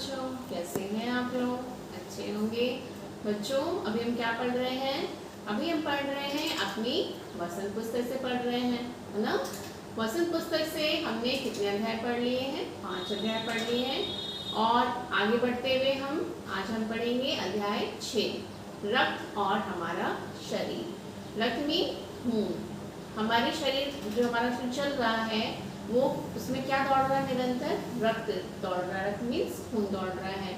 बच्चों, कैसे हैं आप लोग? अच्छे होंगे। बच्चों अभी हम क्या पढ़ रहे हैं? अभी हम पढ़ रहे हैं अपनी वसंत पुस्तक से पढ़ रहे हैं, है ना। वसंत पुस्तक से हमने कितने अध्याय पढ़ लिए हैं? 5 अध्याय पढ़ लिए हैं। और आगे बढ़ते हुए आज हम पढ़ेंगे अध्याय 6, रक्त और हमारा शरीर। रक्त में खून, हमारे शरीर जो हमारा चल रहा है वो उसमें क्या दौड़ रहा है? निरंतर रक्त दौड़ रहा है। रक्त मीन्स खून दौड़ रहा है।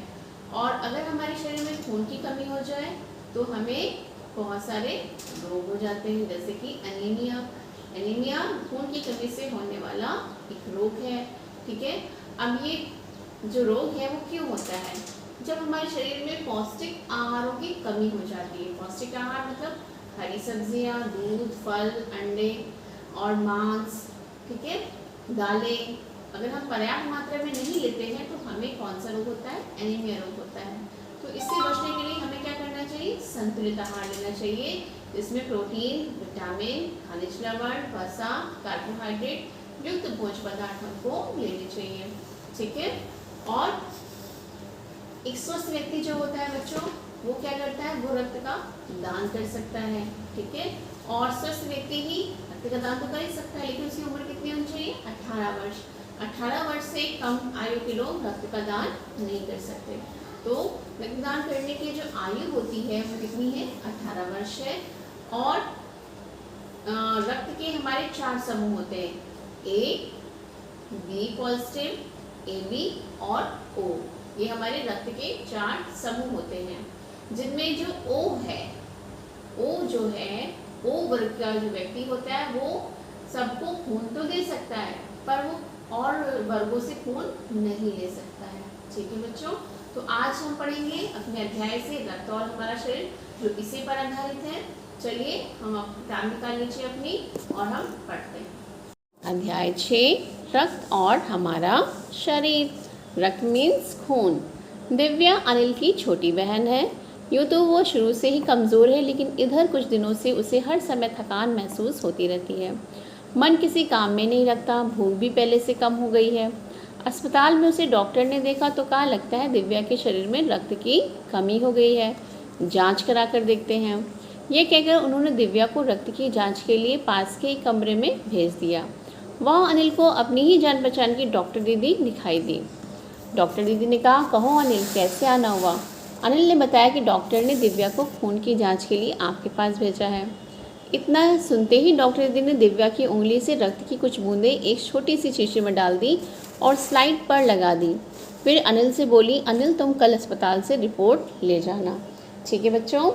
और अगर हमारे शरीर में खून की कमी हो जाए तो हमें बहुत सारे रोग हो जाते हैं, जैसे कि एनीमिया। एनीमिया खून की कमी से होने वाला एक रोग है, ठीक है। अब ये जो रोग है वो क्यों होता है? जब हमारे शरीर में पौष्टिक आहारों की कमी हो जाती है। पौष्टिक आहार मतलब हरी सब्जियां, दूध, फल, अंडे और मांस, ठीक है, दालें। अगर हम पर्याप्त मात्रा में नहीं लेते हैं तो हमें कौन सा रोग होता है? एनीमिया रोग होता है। तो इससे बचने के लिए हमें क्या करना चाहिए? संतुलित आहार लेना चाहिए, जिसमें प्रोटीन, विटामिन, खनिज लवण, वसा, कार्बोहाइड्रेट युक्त भोज्य पदार्थ हमको लेने चाहिए, ठीक है। और एक स्वस्थ व्यक्ति जो होता है बच्चों, वो क्या करता है? वो रक्त का दान कर सकता है, ठीक है। और स्वस्थ व्यक्ति ही रक्त का दान तो कर ही सकता है, लेकिन उसकी उम्र कितनी होनी चाहिए? 18 वर्ष। 18 वर्ष से कम आयु के लोग रक्त का दान नहीं कर सकते। तो रक्तदान करने की जो आयु होती है वो कितनी है? 18 वर्ष है। और रक्त के हमारे 4 समूह होते हैं, ए, बी पॉजिटिव, ए बी और ओ। ये हमारे रक्त के 4 समूह होते हैं, जिनमें जो ओ है, ओ जो है, ओ वर्ग का जो व्यक्ति होता है वो सबको खून तो दे सकता है, पर वो और वर्गों से खून नहीं ले सकता है, ठीक है बच्चों। तो आज हम पढ़ेंगे अपने अध्याय से रक्त और हमारा शरीर, जो इसी पर आधारित है। चलिए हम किताब निकाल लीजिए अपनी और हम पढ़ते हैं। अध्याय 6, रक्त और हमारा शरीर। रक्त मीन्स खून। दिव्या अनिल की छोटी बहन है। यूँ तो वो शुरू से ही कमज़ोर है, लेकिन इधर कुछ दिनों से उसे हर समय थकान महसूस होती रहती है। मन किसी काम में नहीं लगता, भूख भी पहले से कम हो गई है। अस्पताल में उसे डॉक्टर ने देखा तो कहा लगता है दिव्या के शरीर में रक्त की कमी हो गई है, जांच करा कर देखते हैं। ये कहकर उन्होंने दिव्या को रक्त की जांच के लिए पास के एक कमरे में भेज दिया। वहाँ अनिल को अपनी ही जान पहचान की डॉक्टर दीदी दिखाई दी। डॉक्टर दीदी ने कहा, कहो अनिल, कैसे आना हुआ? अनिल ने बताया कि डॉक्टर ने दिव्या को खून की जांच के लिए आपके पास भेजा है। इतना सुनते ही डॉक्टर दीदी ने दिव्या की उंगली से रक्त की कुछ बूंदें एक छोटी सी शीशी में डाल दी और स्लाइड पर लगा दी। फिर अनिल से बोली, अनिल तुम कल अस्पताल से रिपोर्ट ले जाना, ठीक है बच्चों।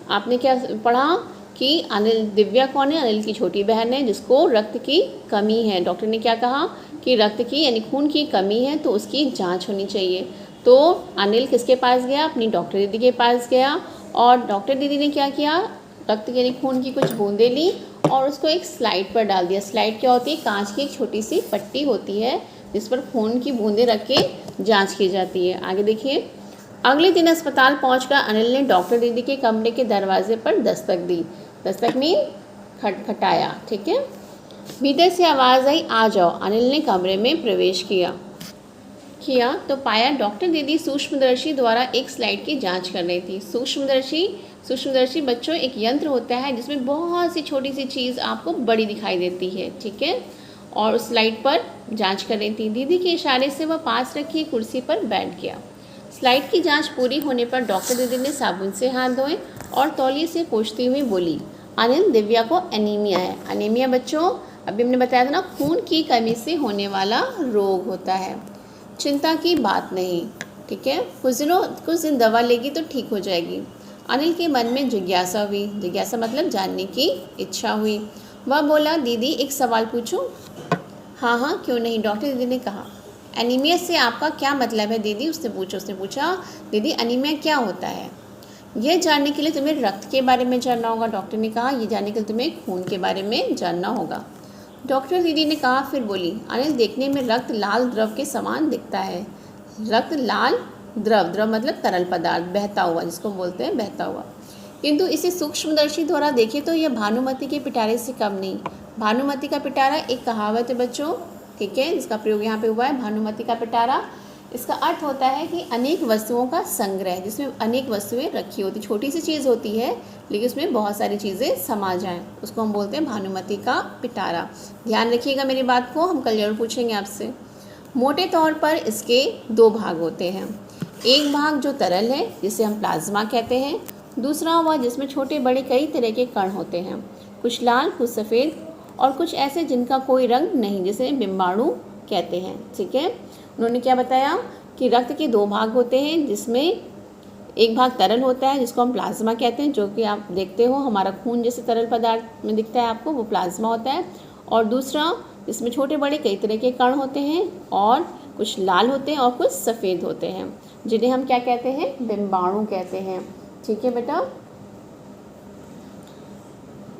आपने क्या पढ़ा कि अनिल, दिव्या कौन है? अनिल की छोटी बहन है जिसको रक्त की कमी है। डॉक्टर ने क्या कहा कि रक्त की यानी खून की कमी है तो उसकी जांच होनी चाहिए। तो अनिल किसके पास गया? अपनी डॉक्टर दीदी के पास गया। और डॉक्टर दीदी ने क्या किया? रक्त यानी खून की कुछ बूंदें ली और उसको एक स्लाइड पर डाल दिया। स्लाइड क्या होती है? कांच की एक छोटी सी पट्टी होती है जिस पर खून की बूंदें रख के जाँच की जाती है। आगे देखिए। अगले दिन अस्पताल पहुंचकर अनिल ने डॉक्टर दीदी के कमरे के दरवाजे पर दस्तक दी। दस्तक मीन खटखटाया, ठीक है। भीतर से आवाज़ आई, आ जाओ। अनिल ने कमरे में प्रवेश किया तो पाया डॉक्टर दीदी सूक्ष्मदर्शी द्वारा एक स्लाइड की जांच कर रही थी। सूक्ष्मदर्शी बच्चों एक यंत्र होता है जिसमें बहुत सी छोटी सी चीज़ आपको बड़ी दिखाई देती है, ठीक है। और उस स्लाइड पर जांच कर रही थी। दीदी के इशारे से वह पास रखी कुर्सी पर बैठ गया। स्लाइड की जांच पूरी होने पर डॉक्टर दीदी ने साबुन से हाथ धोए और तौलिए से पोंछती हुई बोली, अनिल, दिव्या को एनीमिया है। एनीमिया बच्चों अभी हमने बताया था ना, खून की कमी से होने वाला रोग होता है। चिंता की बात नहीं, ठीक है, कुछ दिन दवा लेगी तो ठीक हो जाएगी। अनिल के मन में जिज्ञासा हुई। जिज्ञासा मतलब जानने की इच्छा हुई। वह बोला, दीदी एक सवाल पूछूं? हाँ हाँ, क्यों नहीं, डॉक्टर दीदी ने कहा। एनीमिया से आपका क्या मतलब है दीदी? उसने पूछा दीदी एनीमिया क्या होता है? यह जानने के लिए तुम्हें रक्त के बारे में जानना होगा। डॉक्टर ने कहा, यह जानने के लिए तुम्हें खून के बारे में जानना होगा। डॉक्टर दीदी ने कहा, फिर बोली, अनिल, देखने में रक्त लाल द्रव के समान दिखता है। रक्त लाल द्रव मतलब तरल पदार्थ, बहता हुआ, जिसको बोलते हैं बहता हुआ, किंतु इसे सूक्ष्मदर्शी द्वारा देखे तो यह भानुमति के पिटारे से कम नहीं। भानुमति का पिटारा एक कहावत है बच्चों, ठीक है, जिसका प्रयोग यहाँ पे हुआ है, भानुमति का पिटारा। इसका अर्थ होता है कि अनेक वस्तुओं का संग्रह, जिसमें अनेक वस्तुएं रखी होती, छोटी सी चीज़ होती है लेकिन उसमें बहुत सारी चीज़ें समा जाएं, उसको हम बोलते हैं भानुमति का पिटारा। ध्यान रखिएगा मेरी बात को, हम कल जरूर पूछेंगे आपसे। मोटे तौर पर इसके दो भाग होते हैं। एक भाग जो तरल है जिसे हम प्लाज्मा कहते हैं, दूसरा वह जिसमें छोटे बड़े कई तरह के कण होते हैं, कुछ लाल कुछ सफ़ेद और कुछ ऐसे जिनका कोई रंग नहीं, जिसे बिंबाणु कहते हैं। ठीक है, उन्होंने क्या बताया कि रक्त के दो भाग होते हैं, जिसमें एक भाग तरल होता है जिसको हम प्लाज्मा कहते हैं, जो कि आप देखते हो हमारा खून जैसे तरल पदार्थ में दिखता है आपको, वो प्लाज्मा होता है। और दूसरा जिसमें छोटे बड़े कई तरह के कण होते हैं और कुछ लाल होते हैं और कुछ सफ़ेद होते हैं, जिन्हें हम क्या कहते हैं, बिंबाणु कहते हैं। ठीक है बेटा,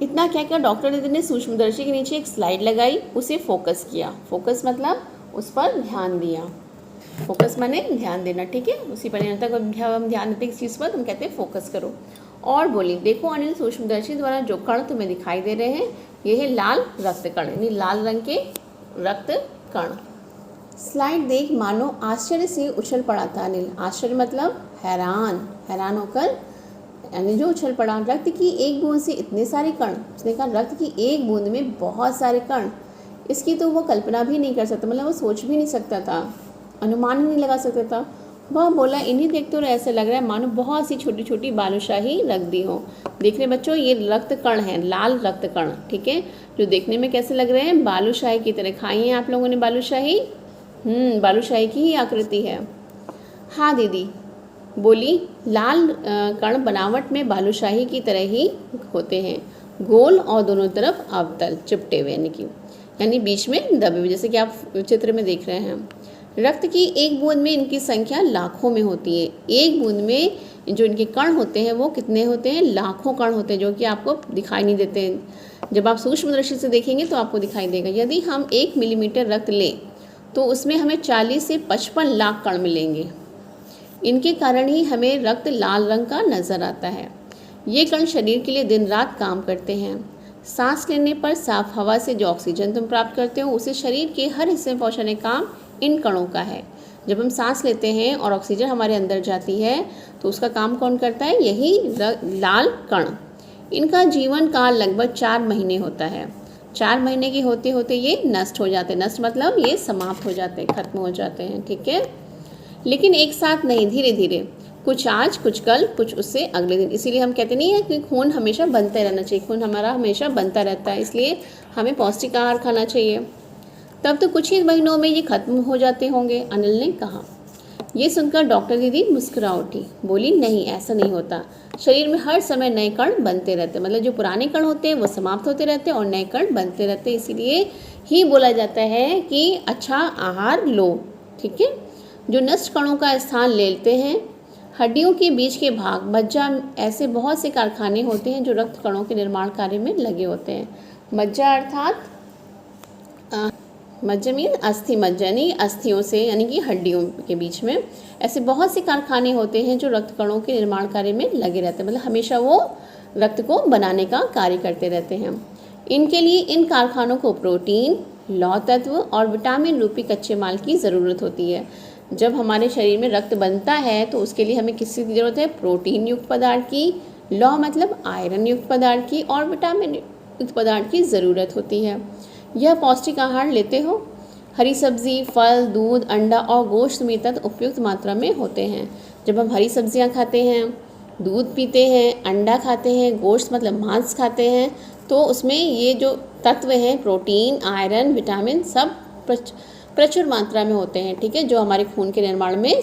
इतना क्या किया डॉक्टर दीदी ने, सूक्ष्मदर्शी के नीचे एक स्लाइड लगाई, उसे फोकस किया। फोकस मतलब उस पर ध्यान दिया, फोकस माने ध्यान देना। ठीक है, उसी पर जब हम ध्यान देते किसी चीज़ पर, तुम कहते हैं फोकस करो। और बोली, देखो अनिल, सूक्ष्मदर्शी द्वारा जो कण तुम्हें दिखाई दे रहे हैं ये है लाल रक्त कण, यानी लाल रंग के रक्त कण। स्लाइड देख मानो आश्चर्य से उछल पड़ा था अनिल। आश्चर्य मतलब हैरान होकर, यानी जो उछल पड़ा। रक्त की एक बूंद से इतने सारे कण, उसने कहा रक्त की एक बूंद में बहुत सारे कण, इसकी तो वो कल्पना भी नहीं कर सकता, मतलब वो सोच भी नहीं सकता था, अनुमान ही नहीं लगा सकता था। वह बोला, इन्हीं देखते हुए ऐसा लग रहा है मानो बहुत सी छोटी छोटी बालूशाही रख दी हो। देख रहे बच्चों, ये रक्त कण है, लाल रक्त कण। ठीक है, जो देखने में कैसे लग रहे हैं, बालूशाही की तरह। खाई है आप लोगों ने बालूशाही? बालूशाही की ही आकृति है। हाँ दीदी बोली, लाल कण बनावट में बालूशाही की तरह ही होते हैं, गोल और दोनों तरफ अवतल चिपटे हुए, यानी बीच में दबे हुए, जैसे कि आप चित्र में देख रहे हैं। रक्त की एक बूंद में इनकी संख्या लाखों में होती है। एक बूंद में जो इनके कण होते हैं वो कितने होते हैं, लाखों कण होते हैं, जो कि आपको दिखाई नहीं देते हैं। जब आप सूक्ष्म दृष्टि से देखेंगे तो आपको दिखाई देगा। यदि हम 1 मिलीमीटर रक्त लें तो उसमें हमें 40 से 55 लाख कण मिलेंगे। इनके कारण ही हमें रक्त लाल रंग का नज़र आता है। ये कण शरीर के लिए दिन रात काम करते हैं। सांस लेने पर साफ हवा से जो ऑक्सीजन तुम प्राप्त करते हो, उसे शरीर के हर हिस्से में पहुंचाने का काम इन कणों का है। जब हम सांस लेते हैं और ऑक्सीजन हमारे अंदर जाती है तो उसका काम कौन करता है, यही लाल कण। इनका जीवन काल लगभग 4 महीने होता है। 4 महीने के होते होते ये नष्ट हो जाते हैं। नष्ट मतलब ये समाप्त हो जाते हैं, खत्म हो जाते हैं। ठीक है, लेकिन एक साथ नहीं, धीरे धीरे, कुछ आज कुछ कल कुछ उससे अगले दिन। इसीलिए हम कहते नहीं है कि खून हमेशा बनता रहना चाहिए, खून हमारा हमेशा बनता रहता है, इसलिए हमें पौष्टिक आहार खाना चाहिए। तब तो कुछ ही महीनों में ये खत्म हो जाते होंगे, अनिल ने कहा। ये सुनकर डॉक्टर दीदी मुस्कुरा उठी, बोली, नहीं ऐसा नहीं होता। शरीर में हर समय नए कण बनते रहते, मतलब जो पुराने कण होते हैं वो समाप्त होते रहते हैं और नए कण बनते रहते हैं। इसीलिए ही बोला जाता है कि अच्छा आहार लो। ठीक है, जो नष्ट कणों का स्थान लेते हैं। हड्डियों के बीच के भाग, मज्जा, ऐसे बहुत से कारखाने होते हैं जो रक्त कणों के निर्माण कार्य में लगे होते हैं। मज्जा अर्थात मज्जा मीन अस्थि मज्जा, यानी अस्थियों से, यानी कि हड्डियों के बीच में ऐसे बहुत से कारखाने होते हैं जो रक्त कणों के निर्माण कार्य में लगे रहते हैं, मतलब हमेशा वो रक्त को बनाने का कार्य करते रहते हैं। इनके लिए इन कारखानों को प्रोटीन, लौह तत्व और विटामिन रूपी कच्चे माल की ज़रूरत होती है। जब हमारे शरीर में रक्त बनता है तो उसके लिए हमें किसकी ज़रूरत है, प्रोटीन युक्त पदार्थ की, लौह मतलब आयरन युक्त पदार्थ की और विटामिन युक्त पदार्थ की ज़रूरत होती है। यह पौष्टिक आहार लेते हो। हरी सब्जी, फल, दूध, अंडा और गोश्त में तत्व उपयुक्त मात्रा में होते हैं। जब हम हरी सब्जियां खाते हैं, दूध पीते हैं, अंडा खाते हैं, गोश्त मतलब मांस खाते हैं, तो उसमें ये जो तत्व हैं, प्रोटीन, आयरन, विटामिन, सब प्रचुर मात्रा में होते हैं। ठीक है, जो हमारे खून के निर्माण में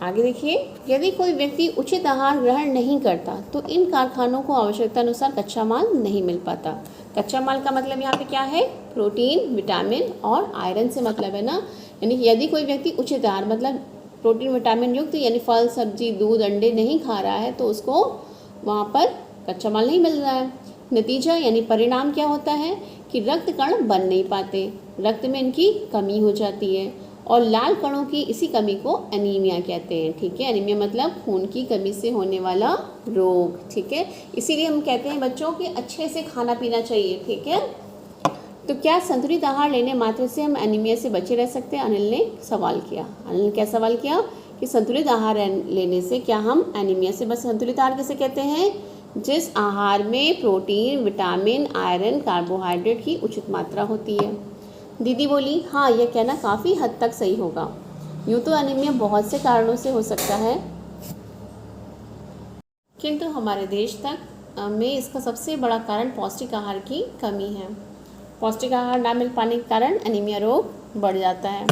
आगे देखिए, यदि कोई व्यक्ति उचित आहार ग्रहण नहीं करता तो इन कारखानों को आवश्यकता अनुसार कच्चा माल नहीं मिल पाता। कच्चा माल का मतलब यहाँ पे क्या है, प्रोटीन, विटामिन और आयरन से मतलब है ना। यानी यदि कोई व्यक्ति उचित आहार मतलब प्रोटीन विटामिन युक्त यानी फल, सब्जी, दूध, अंडे नहीं खा रहा है तो उसको वहाँ पर कच्चा माल नहीं मिल रहा है। नतीजा यानी परिणाम क्या होता है कि रक्त कण बन नहीं पाते, रक्त में इनकी कमी हो जाती है और लाल कणों की इसी कमी को एनीमिया कहते हैं। ठीक है, एनीमिया मतलब खून की कमी से होने वाला रोग। ठीक है, इसीलिए हम कहते हैं बच्चों कि अच्छे से खाना पीना चाहिए। ठीक है, तो क्या संतुलित आहार लेने मात्र से हम एनीमिया से बचे रह सकते हैं? अनिल ने सवाल किया। अनिल ने क्या सवाल किया कि संतुलित आहार लेने से क्या हम एनीमिया से बच। संतुलित आहार किसे कहते हैं? जिस आहार में प्रोटीन, विटामिन, आयरन, कार्बोहाइड्रेट की उचित मात्रा होती है। दीदी बोली, हाँ, यह कहना काफ़ी हद तक सही होगा। यूँ तो एनीमिया बहुत से कारणों से हो सकता है, किंतु हमारे देश तक में इसका सबसे बड़ा कारण पौष्टिक आहार की कमी है। पौष्टिक आहार ना मिल पाने के कारण एनीमिया रोग बढ़ जाता है।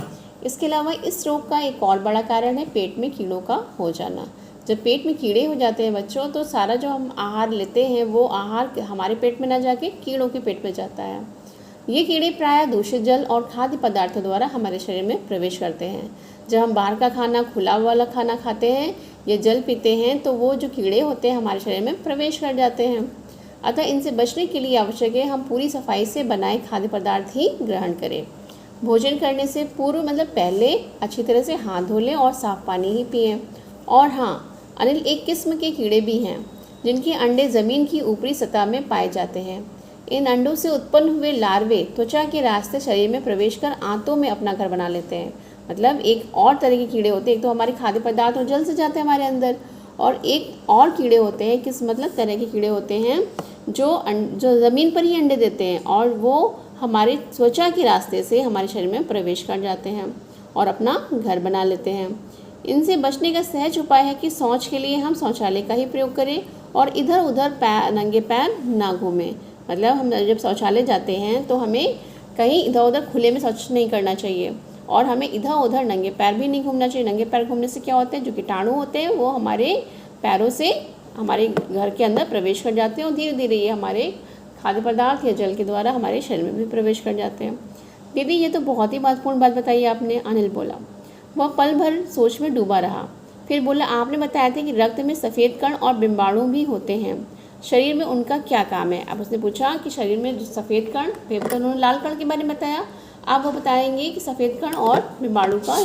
इसके अलावा इस रोग का एक और बड़ा कारण है पेट में कीड़ों का हो जाना। जब पेट में कीड़े हो जाते हैं बच्चों, तो सारा जो हम आहार लेते हैं वो आहार हमारे पेट में ना जाके कीड़ों के पेट में जाता है। ये कीड़े प्रायः दूषित जल और खाद्य पदार्थों द्वारा हमारे शरीर में प्रवेश करते हैं। जब हम बाहर का खाना, खुला वाला खाना खाते हैं या जल पीते हैं, तो वो जो कीड़े होते हैं हमारे शरीर में प्रवेश कर जाते हैं। अतः इनसे बचने के लिए आवश्यक है हम पूरी सफाई से बनाए खाद्य पदार्थ ही ग्रहण करें। भोजन करने से पूर्व मतलब पहले अच्छी तरह से हाथ धो लें और साफ पानी ही पिएं। और हाँ अनिल, एक किस्म के कीड़े भी हैं जिनके अंडे ज़मीन की ऊपरी सतह में पाए जाते हैं। इन अंडों से उत्पन्न हुए लार्वे त्वचा के रास्ते शरीर में प्रवेश कर आंतों में अपना घर बना लेते हैं। मतलब एक और तरह के कीड़े होते हैं, एक तो हमारे खाद्य पदार्थ और जल से जाते हैं हमारे अंदर, और एक और कीड़े होते हैं, किस मतलब तरह के कीड़े होते हैं जो ज़मीन पर ही अंडे देते हैं और वो हमारे त्वचा के रास्ते से हमारे शरीर में प्रवेश कर जाते हैं और अपना घर बना लेते हैं। इनसे बचने का सहज उपाय है कि शौच के लिए हम शौचालय का ही प्रयोग करें और इधर उधर नंगे पैर ना घूमें। मतलब हम जब शौचालय जाते हैं तो हमें कहीं इधर उधर खुले में शौच नहीं करना चाहिए और हमें इधर उधर नंगे पैर भी नहीं घूमना चाहिए। नंगे पैर घूमने से क्या होता है, जो कीटाणु होते हैं वो हमारे पैरों से हमारे घर के अंदर प्रवेश कर जाते हैं और धीरे धीरे ये हमारे खाद्य पदार्थ या जल के द्वारा हमारे शरीर में भी प्रवेश कर जाते हैं। दीदी ये तो बहुत ही महत्वपूर्ण बात बताई आपने, अनिल बोला। वह पल भर सोच में डूबा रहा, फिर बोला, आपने बताया था कि रक्त में सफ़ेद कण और बिम्बाणु भी होते हैं, शरीर में उनका क्या काम है? अब उसने पूछा कि शरीर में सफ़ेद कण, फिर तो उन्होंने लाल कण के बारे में बताया, आप वो बताएंगे कि सफ़ेद कण और बिम्बाणु का।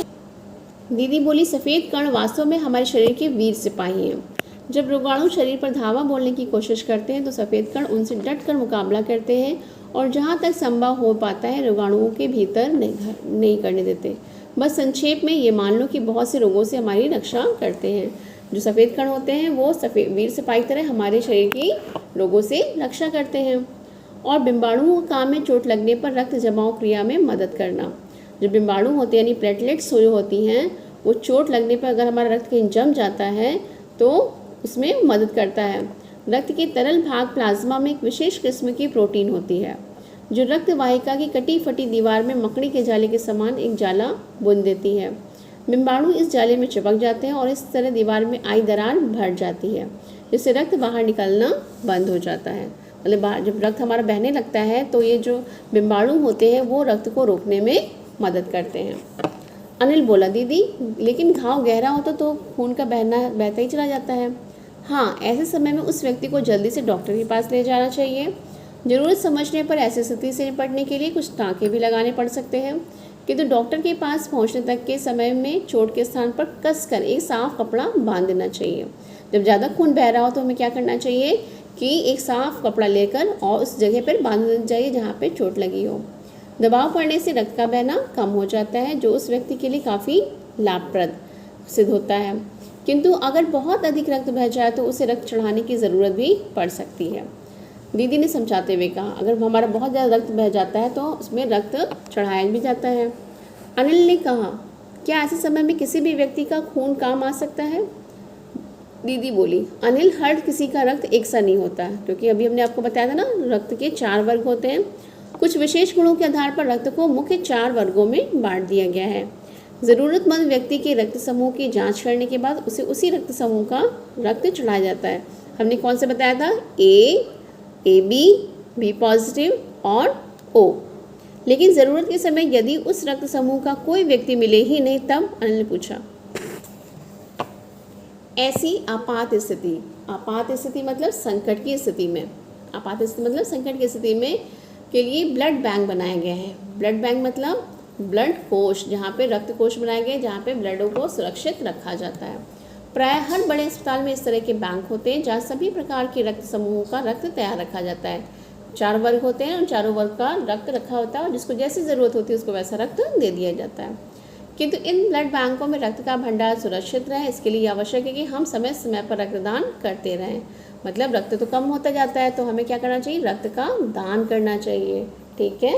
दीदी बोली, सफ़ेद कण वास्तव में हमारे शरीर के वीर सिपाही हैं। जब रोगाणु शरीर पर धावा बोलने की कोशिश करते हैं तो सफ़ेद कण उनसे डटकर मुकाबला करते हैं और जहाँ तक संभव हो पाता है रोगाणुओं के भीतर नहीं करने देते। बस संक्षेप में ये मान लो कि बहुत से रोगों से हमारी रक्षा करते हैं। जो सफ़ेद कण होते हैं वो सफ़ेद वीर सिपाही तरह हमारे शरीर की रोगों से रक्षा करते हैं। और बिम्बाणुओं का काम है चोट लगने पर रक्त जमाव क्रिया में मदद करना। जो बिम्बाणु होते हैं यानी प्लेटलेट्स जो होती हैं, वो चोट लगने पर अगर हमारा रक्त कहीं जम जाता है तो उसमें मदद करता है। रक्त के तरल भाग प्लाज्मा में एक विशेष किस्म की प्रोटीन होती है जो रक्त वाहिका की कटी फटी दीवार में मकड़ी के जाले के समान एक जाला बुन देती है। बिम्बाणु इस जाले में चिपक जाते हैं और इस तरह दीवार में आई दरार भर जाती है, जिससे रक्त बाहर निकलना बंद हो जाता है। मतलब जब रक्त हमारा बहने लगता है तो ये जो बिम्बाणु होते हैं वो रक्त को रोकने में मदद करते हैं। अनिल बोला, दीदी लेकिन घाव गहरा होता तो खून का बहता ही चला जाता है। हाँ, ऐसे समय में उस व्यक्ति को जल्दी से डॉक्टर के पास ले जाना चाहिए। ज़रूरत समझने पर ऐसी स्थिति से निपटने के लिए कुछ टाँके भी लगाने पड़ सकते हैं, किंतु डॉक्टर के पास पहुंचने तक के समय में चोट के स्थान पर कसकर एक साफ कपड़ा बांध देना चाहिए। जब ज़्यादा खून बह रहा हो तो हमें क्या करना चाहिए कि एक साफ कपड़ा लेकर और उस जगह पर बांध देना चाहिए जहाँ पर चोट लगी हो। दबाव पड़ने से रक्त का बहना कम हो जाता है, जो उस व्यक्ति के लिए काफ़ी लाभप्रद सिद्ध होता है। किंतु अगर बहुत अधिक रक्त बह जाए तो उसे रक्त चढ़ाने की ज़रूरत भी पड़ सकती है। दीदी ने समझाते हुए कहा, अगर हमारा बहुत ज़्यादा रक्त बह जाता है तो उसमें रक्त चढ़ाया भी जाता है। अनिल ने कहा, क्या ऐसे समय में किसी भी व्यक्ति का खून काम आ सकता है? दीदी बोली, अनिल, हर किसी का रक्त एक सा नहीं होता है, क्योंकि अभी हमने आपको बताया था ना, रक्त के 4 वर्ग होते हैं। कुछ विशेष गुणों के आधार पर रक्त को मुख्य 4 वर्गों में बांट दिया गया है। ज़रूरतमंद व्यक्ति के रक्त समूह की जांच करने के बाद उसे उसी रक्त समूह का रक्त चढ़ाया जाता है। हमने कौन से बताया था? ए बी, बी पॉजिटिव और ओ। लेकिन ज़रूरत के समय यदि उस रक्त समूह का कोई व्यक्ति मिले ही नहीं, तब अनिल ने पूछा, ऐसी आपात स्थिति मतलब संकट की स्थिति में, आपात स्थिति मतलब संकट की स्थिति में के लिए ब्लड बैंक बनाए गए हैं। ब्लड बैंक मतलब ब्लड कोष, जहाँ पे रक्त कोष बनाए गए, जहाँ पे ब्लडों को सुरक्षित रखा जाता है। प्राय हर बड़े अस्पताल में इस तरह के बैंक होते हैं जहाँ सभी प्रकार के रक्त समूहों का रक्त तैयार रखा जाता है। 4 वर्ग होते हैं, उन चारों वर्ग का रक्त रखा होता है और जिसको जैसी ज़रूरत होती है उसको वैसा रक्त दे दिया जाता है। किंतु इन ब्लड बैंकों में रक्त का भंडार सुरक्षित रहे, इसके लिए आवश्यक है कि हम समय समय पर रक्तदान करते रहें। मतलब रक्त तो कम होता जाता है तो हमें क्या करना चाहिए, रक्त का दान करना चाहिए। ठीक है,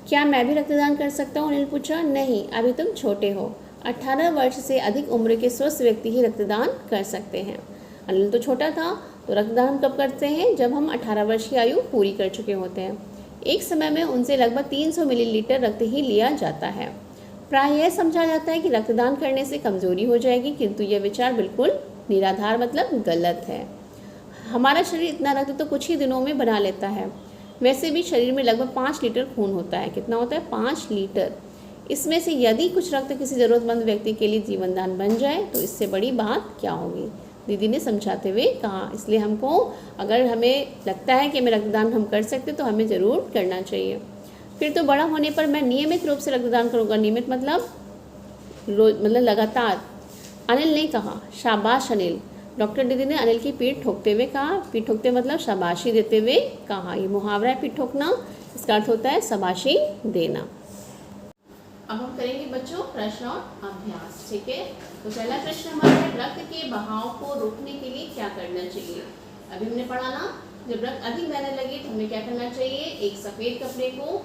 क्या मैं भी रक्तदान कर सकता हूँ, अनिल पूछा। नहीं, अभी तुम छोटे हो, 18 वर्ष से अधिक उम्र के स्वस्थ व्यक्ति ही रक्तदान कर सकते हैं। अनिल तो छोटा था, तो रक्तदान हम कब करते हैं, जब हम 18 वर्ष की आयु पूरी कर चुके होते हैं। एक समय में उनसे लगभग 300 मिलीलीटर रक्त ही लिया जाता है। प्राय यह समझा जाता है कि रक्तदान करने से कमजोरी हो जाएगी, किंतु यह विचार बिल्कुल निराधार मतलब गलत है। हमारा शरीर इतना रक्त तो कुछ ही दिनों में बना लेता है। वैसे भी शरीर में लगभग 5 लीटर खून होता है। कितना होता है, 5 लीटर। इसमें से यदि कुछ रक्त किसी ज़रूरतमंद व्यक्ति के लिए जीवनदान बन जाए तो इससे बड़ी बात क्या होगी, दीदी ने समझाते हुए कहा। इसलिए हमको, अगर हमें लगता है कि हमें रक्तदान हम कर सकते तो हमें ज़रूर करना चाहिए। फिर तो बड़ा होने पर मैं नियमित रूप से रक्तदान करूँगा। नियमित मतलब रोज, मतलब लगातार, अनिल ने कहा। शाबाश अनिल, डॉक्टर दीदी ने अनिल की पीठ ठोकते हुए कहा। पीठ ठोकते मतलब शाबाशी देते हुए कहा। ये मुहावरा है पीठ ठोकना, इसका अर्थ होता है शाबाशी देना। अब हम करेंगे बच्चों प्रश्न और अभ्यास। ठीक है, तो पहला प्रश्न हमारा है, रक्त के बहाव को रोकने के लिए क्या करना चाहिए। अभी हमने पढ़ा ना, जब रक्त अधिक बहने लगे तो हमें क्या करना चाहिए, एक सफ़ेद कपड़े को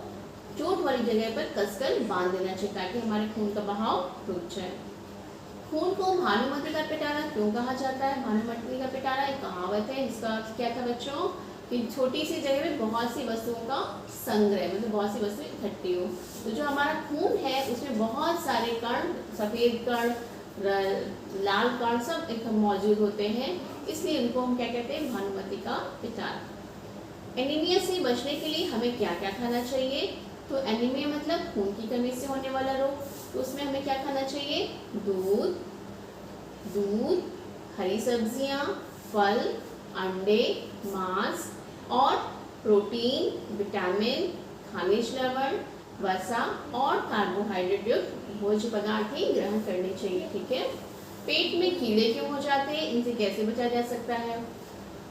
चोट वाली जगह पर कसकर बांध देना चाहिए ताकि हमारे खून का बहाव रुक जाए। खून को भानुमति का पिटारा क्यों कहा जाता है। भानुमति का पिटारा एक कहावत है, जिसका अर्थ क्या था बच्चों, कि छोटी सी जगह में बहुत सी वस्तुओं का संग्रह, मतलब बहुत सी वस्तुएं इकट्ठी हो। तो जो हमारा खून है उसमें बहुत सारे कण, सफ़ेद कण, लाल कण सब एक मौजूद होते हैं, इसलिए इनको हम क्या कहते हैं, भानुमति का पिटारा। एनीमिया से बचने के लिए हमें क्या क्या खाना चाहिए। तो एनीमिया मतलब खून की कमी से होने वाला रोग, तो उसमें हमें क्या खाना चाहिए, दूध, हरी सब्जियां, फल, अंडे, मांस और प्रोटीन, विटामिन, खनिज लवण, वसा और कार्बोहाइड्रेट युक्त भोज्य पदार्थ ही ग्रहण करने चाहिए। ठीक है, पेट में कीड़े क्यों हो जाते हैं, इनसे कैसे बचा जा सकता है।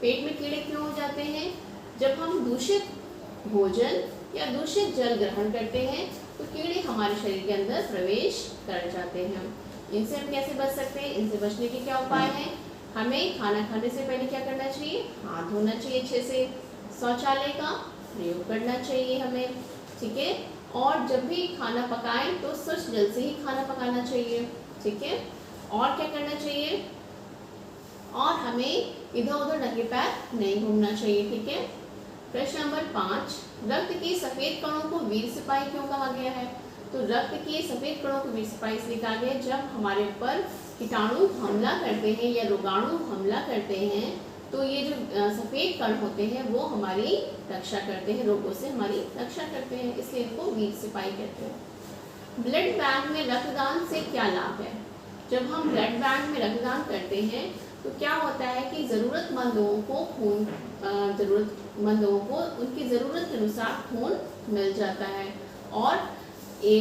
पेट में कीड़े क्यों हो जाते हैं, जब हम दूषित भोजन या दूषित जल ग्रहण करते हैं तो कीड़े हमारे शरीर के अंदर प्रवेश कर जाते हैं। इनसे हम कैसे बच सकते हैं, इनसे बचने के क्या उपाय हैं। हमें खाना खाने से पहले क्या करना चाहिए, हाथ धोना चाहिए अच्छे से, शौचालय का प्रयोग करना चाहिए हमें। ठीक है, और जब भी खाना पकाएं तो स्वच्छ जल से ही खाना पकाना चाहिए। ठीक है, और क्या करना चाहिए, और हमें इधर उधर नंगे पैर नहीं घूमना चाहिए। ठीक है, प्रश्न नंबर 5, रक्त के सफेद कणों को वीर सिपाही क्यों कहा गया है। तो रक्त के सफेद कणों को वीर सिपाही इसलिए कहा गया जब हमारे ऊपर कीटाणु हमला करते हैं या रोगाणु हमला करते हैं तो ये जो सफेद कण होते हैं वो हमारी रक्षा करते हैं, रोगों से हमारी रक्षा करते हैं, इसलिए इनको वीर सिपाही कहते हैं। ब्लड बैंक में रक्तदान से क्या लाभ है। जब हम ब्लड बैंक में रक्तदान करते हैं तो क्या होता है कि ज़रूरतमंद लोगों को खून, ज़रूरतमंद लोगों को उनकी ज़रूरत के अनुसार खून मिल जाता है। और ये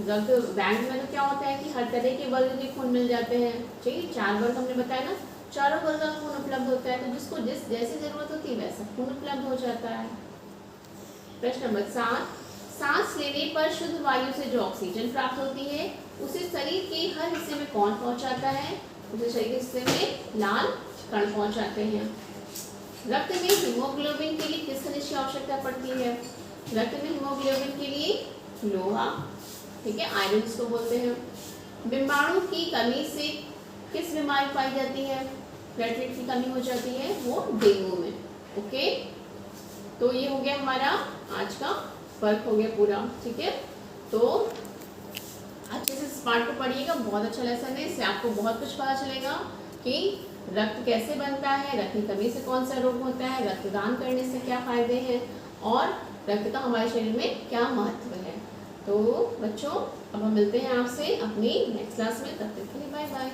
रक्त बैंक में तो क्या होता है कि हर तरह के वर्ग के खून मिल जाते हैं। ठीक है, 4 वर्ग हमने बताया ना, चारों वर्ग का खून उपलब्ध होता है, तो जिसको जैसी ज़रूरत होती है वैसा खून उपलब्ध हो जाता है। प्रश्न नंबर 7, सांस लेने पर शुद्ध वायु से जो ऑक्सीजन प्राप्त होती है उसे शरीर के हर हिस्से में कौन पहुंचाता है। उसे शरीर के हिस्से में लाल कण पहुंचाते हैं। रक्त में हीमोग्लोबिन के लिए किस खनिज की आवश्यकता पड़ती है। रक्त में हीमोग्लोबिन के लिए लोहा, ठीक है, आयरन जिसको बोलते हैं। बिंबाणु की कमी से किस बीमारी पाई जाती है, प्लेटलेट की कमी हो जाती है, वो डेंगू में। ओके, तो ये हो गया हमारा आज का वर्क हो गया पूरा। ठीक है, तो अच्छे से इस पार्ट को पढ़िएगा, बहुत अच्छा लेसन है, इससे आपको बहुत कुछ पता चलेगा कि रक्त कैसे बनता है, रक्त की कमी से कौन सा रोग होता है, रक्तदान करने से क्या फायदे हैं और रक्त का हमारे शरीर में क्या महत्व है। तो बच्चों अब हम मिलते हैं आपसे अपनी नेक्स्ट क्लास में, तब तक के लिए बाय बाय।